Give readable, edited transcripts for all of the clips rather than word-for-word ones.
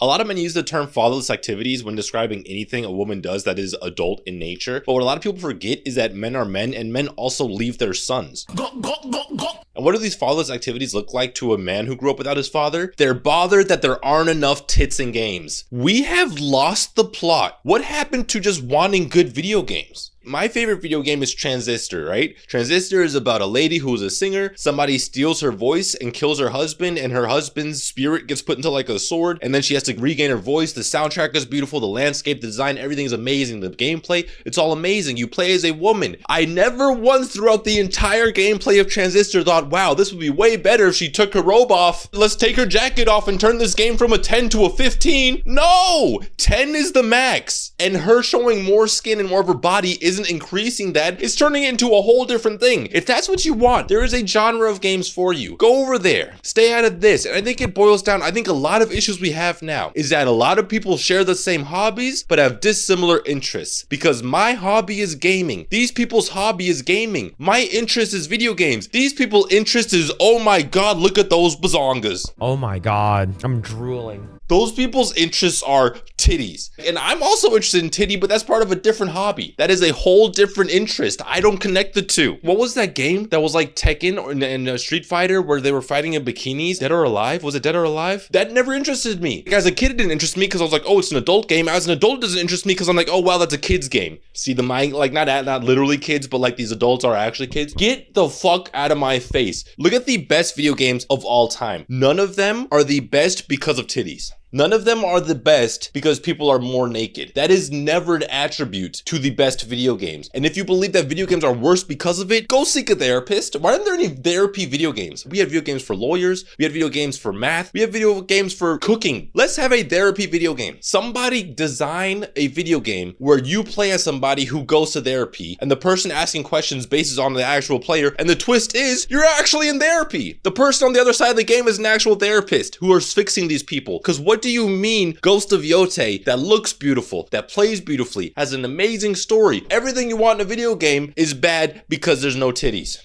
A lot of men use the term fatherless activities when describing anything a woman does that is adult in nature, but what a lot of people forget is that men are men and men also leave their sons. And what do these fatherless activities look like to a man who grew up without his father? They're bothered that there aren't enough tits in games. We have lost the plot. What happened to just wanting good video games? My favorite video game is Transistor, right? Transistor is about a lady who is a singer. Somebody steals her voice and kills her husband, and her husband's spirit gets put into like a sword, and then she has to regain her voice. The soundtrack is beautiful, the landscape, the design, everything is amazing. The gameplay, it's all amazing. You play as a woman. I never once throughout the entire gameplay of Transistor thought, wow, this would be way better if she took her robe off. Let's take her jacket off and turn this game from a 10 to a 15. No! 10 is the max. And her showing more skin and more of her body isn't increasing that, it's turning it into a whole different thing. If that's what you want, there is a genre of games for you. Go over there, stay out of this. And I think it boils down, I think a lot of issues we have now is that a lot of people share the same hobbies but have dissimilar interests. Because my hobby is gaming, these people's hobby is gaming, my interest is video games, these people's interest is, oh my god, look at those bazongas. Oh my god, I'm drooling. Those people's interests are titties. And I'm also interested in titty, but that's part of a different hobby. That is a whole different interest. I don't connect the two. What was that game that was like Tekken and Street Fighter where they were fighting in bikinis? Dead or Alive? Was it Dead or Alive? That never interested me. Like, as a kid, it didn't interest me because I was like, oh, it's an adult game. As an adult, it doesn't interest me because I'm like, oh, wow, that's a kid's game. See the mind, like not literally kids, but like these adults are actually kids. Get the fuck out of my face. Look at the best video games of all time. None of them are the best because of titties. None of them are the best because people are more naked. That is never an attribute to the best video games. And if you believe that video games are worse because of it, go seek a therapist. Why aren't there any therapy video games? We have video games for lawyers. We have video games for math. We have video games for cooking. Let's have a therapy video game. Somebody design a video game where you play as somebody who goes to therapy and the person asking questions bases on the actual player. And the twist is you're actually in therapy. The person on the other side of the game is an actual therapist who are fixing these people. Because what do you mean Ghost of Yotei that looks beautiful, that plays beautifully, has an amazing story? Everything you want in a video game is bad because there's no titties.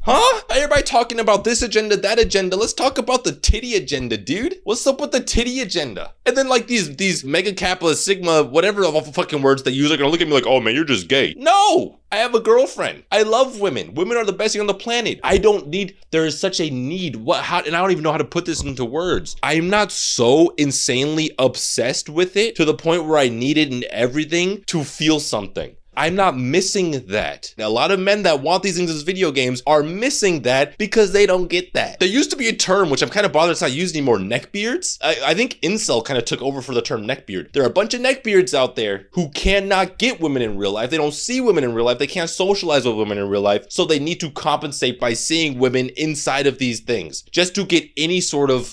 Huh? Everybody talking about this agenda, that agenda. Let's talk about the titty agenda, dude. What's up with the titty agenda? And then like these mega kappa sigma, whatever the fucking words they use are gonna look at me like, oh man, you're just gay. No! I have a girlfriend. I love women. Women are the best thing on the planet. I don't need, there is such a need. And I don't even know how to put this into words. I am not so insanely obsessed with it to the point where I need it in everything to feel something. I'm not missing that. Now, a lot of men that want these things as video games are missing that because they don't get that. There used to be a term, which I'm kind of bothered it's not used anymore, neckbeards. I think incel kind of took over for the term neckbeard. There are a bunch of neckbeards out there who cannot get women in real life. They don't see women in real life. They can't socialize with women in real life. So they need to compensate by seeing women inside of these things just to get any sort of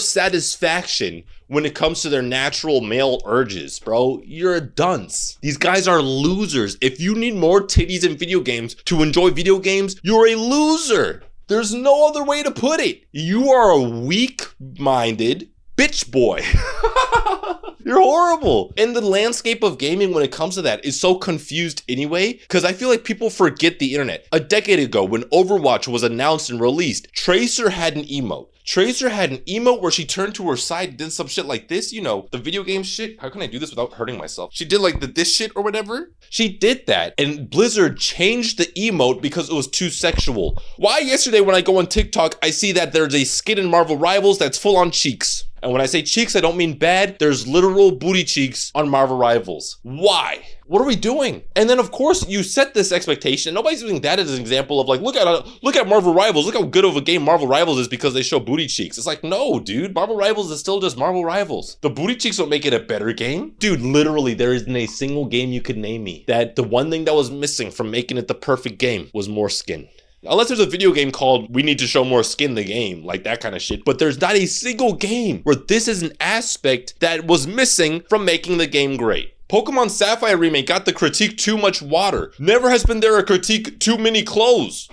satisfaction when it comes to their natural male urges, bro. You're a dunce. These guys are losers. If you need more titties in video games to enjoy video games, you're a loser. There's no other way to put it. You are a weak-minded bitch boy. You're horrible. And the landscape of gaming when it comes to that is so confused anyway, because I feel like people forget the internet. A decade ago, when Overwatch was announced and released, Tracer had an emote. Tracer had an emote where she turned to her side, did some shit like this, you know, the video game shit. How can I do this without hurting myself? She did like this shit or whatever. She did that, and Blizzard changed the emote because it was too sexual. Why yesterday when I go on TikTok, I see that there's a skin in Marvel Rivals that's full on cheeks. And when I say cheeks, I don't mean bad. There's literal booty cheeks on Marvel Rivals. Why? What are we doing? And then of course you set this expectation. Nobody's using that as an example of like, look at Marvel Rivals. Look how good of a game Marvel Rivals is because they show booty cheeks. It's like, no, dude, Marvel Rivals is still just Marvel Rivals. The booty cheeks don't make it a better game. Dude, literally there isn't a single game you could name me that the one thing that was missing from making it the perfect game was more skin. Unless there's a video game called We Need to Show More Skin in the Game, like that kind of shit. But there's not a single game where this is an aspect that was missing from making the game great. Pokemon Sapphire Remake got the critique too much water. Never has been there a critique too many clothes.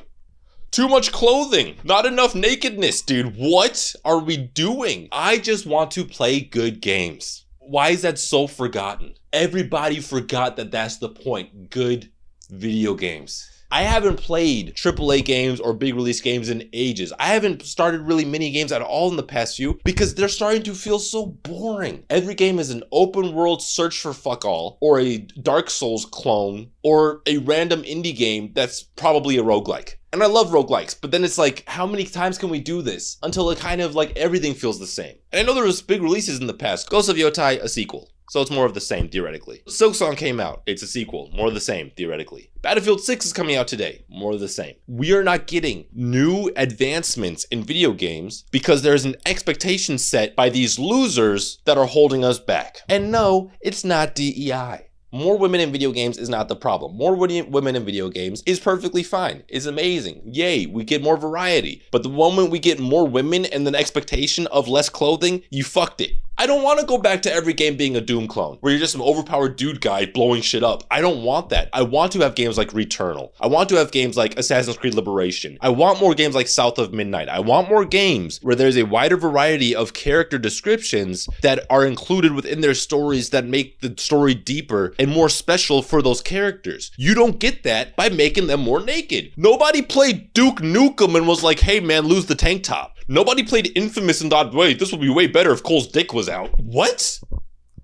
Too much clothing. Not enough nakedness, dude. What are we doing? I just want to play good games. Why is that so forgotten? Everybody forgot that that's the point. Good video games. I haven't played AAA games or big release games in ages. I haven't started really mini games at all in the past few because they're starting to feel so boring. Every game is an open world search for fuck all, or a Dark Souls clone, or a random indie game that's probably a roguelike. And I love roguelikes, but then it's like, how many times can we do this until it kind of like everything feels the same? And I know there was big releases in the past. Ghost of Yotei, a sequel. So it's more of the same, theoretically. Silksong came out. It's a sequel. More of the same, theoretically. Battlefield 6 is coming out today. More of the same. We are not getting new advancements in video games because there's an expectation set by these losers that are holding us back. And no, it's not DEI. More women in video games is not the problem. More women in video games is perfectly fine. It's amazing. Yay, we get more variety. But the moment we get more women and the expectation of less clothing, you fucked it. I don't want to go back to every game being a Doom clone, where you're just an overpowered dude guy blowing shit up. I don't want that. I want to have games like Returnal. I want to have games like Assassin's Creed Liberation. I want more games like South of Midnight. I want more games where there's a wider variety of character descriptions that are included within their stories that make the story deeper and more special for those characters. You don't get that by making them more naked. Nobody played Duke Nukem and was like, hey man, lose the tank top. Nobody played Infamous and thought, wait, this would be way better if Cole's dick was out. What?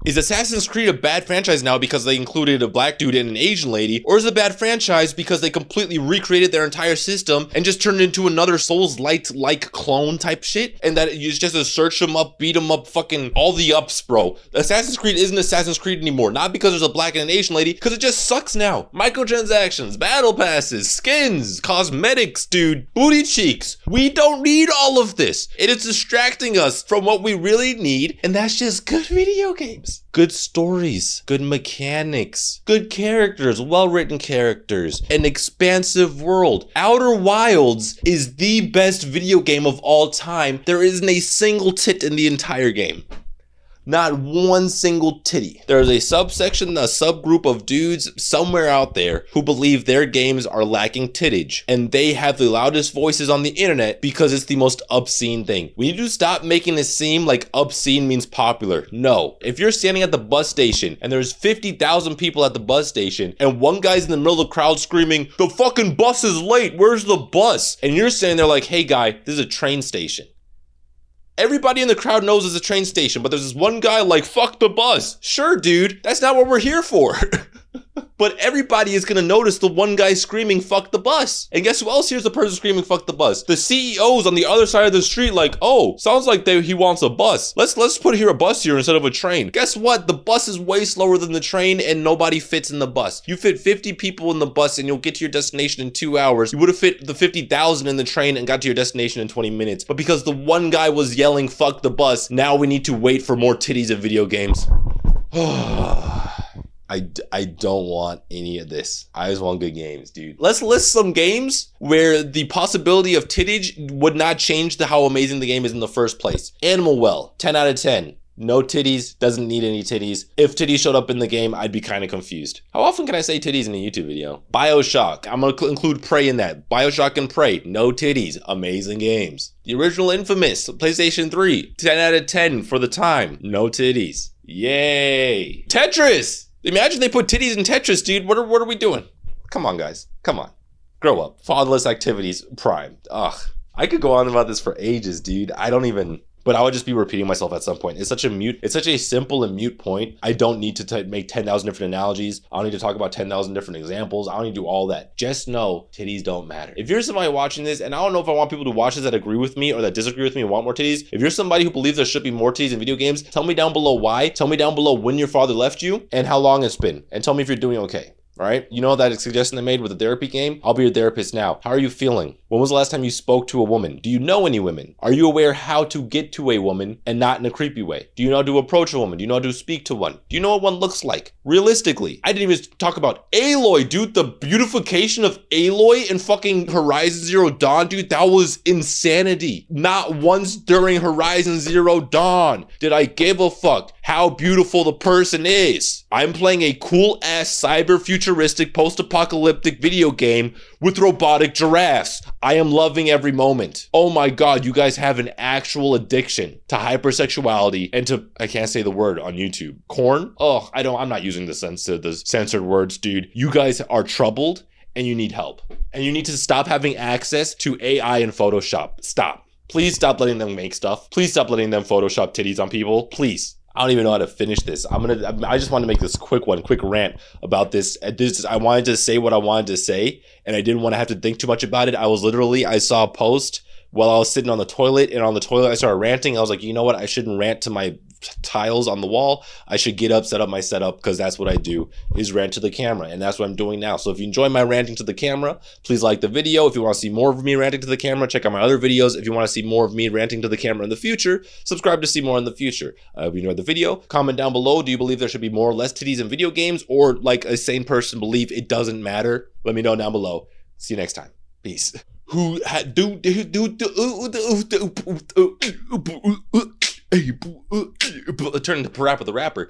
Is Assassin's Creed a bad franchise now because they included a black dude and an Asian lady? Or is it a bad franchise because they completely recreated their entire system and just turned it into another Souls-like clone type shit? And that you just to search them up, beat them up, fucking all the ups, bro. Assassin's Creed isn't Assassin's Creed anymore. Not because there's a black and an Asian lady, because it just sucks now. Microtransactions, battle passes, skins, cosmetics, dude, booty cheeks. We don't need all of this. It is distracting us from what we really need, and that's just good video games. Good stories, good mechanics, good characters, well-written characters, an expansive world. Outer Wilds is the best video game of all time. There isn't a single tit in the entire game. Not one single titty. There is a subsection, a subgroup of dudes somewhere out there who believe their games are lacking tittage, and they have the loudest voices on the internet because it's the most obscene thing. We need to stop making it seem like obscene means popular. No. If you're standing at the bus station and there's 50,000 people at the bus station and one guy's in the middle of the crowd screaming, the fucking bus is late, where's the bus? And you're standing there like, hey guy, this is a train station. Everybody in the crowd knows it's a train station, but there's this one guy like, fuck the bus. Sure, dude, that's not what we're here for. But everybody is gonna notice the one guy screaming, fuck the bus. And guess who else hears the person screaming, fuck the bus? The CEOs on the other side of the street like, oh, sounds like he wants a bus. Let's put here a bus here instead of a train. Guess what? The bus is way slower than the train and nobody fits in the bus. You fit 50 people in the bus and you'll get to your destination in 2 hours. You would have fit the 50,000 in the train and got to your destination in 20 minutes. But because the one guy was yelling, fuck the bus, now we need to wait for more titties in video games. I don't want any of this. I just want good games, dude. Let's list some games where the possibility of tittage would not change how amazing the game is in the first place. Animal Well, 10 out of 10. No titties, doesn't need any titties. If titties showed up in the game, I'd be kind of confused. How often can I say titties in a YouTube video? BioShock, I'm gonna include Prey in that. BioShock and Prey, no titties, amazing games. The original Infamous, PlayStation 3, 10 out of 10 for the time, no titties. Yay. Tetris! Imagine they put titties in Tetris, dude. What are we doing? Come on, guys. Come on. Grow up. Fatherless activities, prime. Ugh. I could go on about this for ages, dude. But I would just be repeating myself at some point. It's such a simple and mute point. I don't need to make 10,000 different analogies. I don't need to talk about 10,000 different examples. I don't need to do all that. Just know titties don't matter. If you're somebody watching this, and I don't know if I want people to watch this that agree with me or that disagree with me and want more titties. If you're somebody who believes there should be more titties in video games, tell me down below why. Tell me down below when your father left you and how long it's been. And tell me if you're doing okay. All right. You know that suggestion I made with the therapy game? I'll be your therapist now. How are you feeling? When was the last time you spoke to a woman? Do you know any women? Are you aware how to get to a woman and not in a creepy way? Do you know how to approach a woman? Do you know how to speak to one? Do you know what one looks like? Realistically, I didn't even talk about Aloy, dude. The beautification of Aloy in fucking Horizon Zero Dawn, dude, that was insanity. Not once during Horizon Zero Dawn did I give a fuck how beautiful the person is. I'm playing a cool ass cyber futuristic post-apocalyptic video game with robotic giraffes. I am loving every moment. Oh my God, you guys have an actual addiction to hypersexuality and to, I can't say the word on YouTube, corn? Oh, I'm not using the censored words, dude. You guys are troubled and you need help. And you need to stop having access to AI and Photoshop. Stop. Please stop letting them make stuff. Please stop letting them Photoshop titties on people. Please. I don't even know how to finish this. I just want to make this quick rant about this. I wanted to say what I wanted to say, and I didn't want to have to think too much about it. I saw a post while I was sitting on the toilet, and on the toilet I started ranting. I was like, you know what? I shouldn't rant to my tiles on the wall. I should get up, set up my setup, because that's what I do, is rant to the camera, and that's what I'm doing now. So if you enjoy my ranting to the camera, please like the video. If you want to see more of me ranting to the camera, check out my other videos. If you want to see more of me ranting to the camera in the future, subscribe to see more in the future. If you enjoyed the video, comment down below. Do you believe there should be more or less titties in video games, or like a sane person believe it doesn't matter? Let me know down below. See you next time. Peace. Turn into Parappa the Rapper.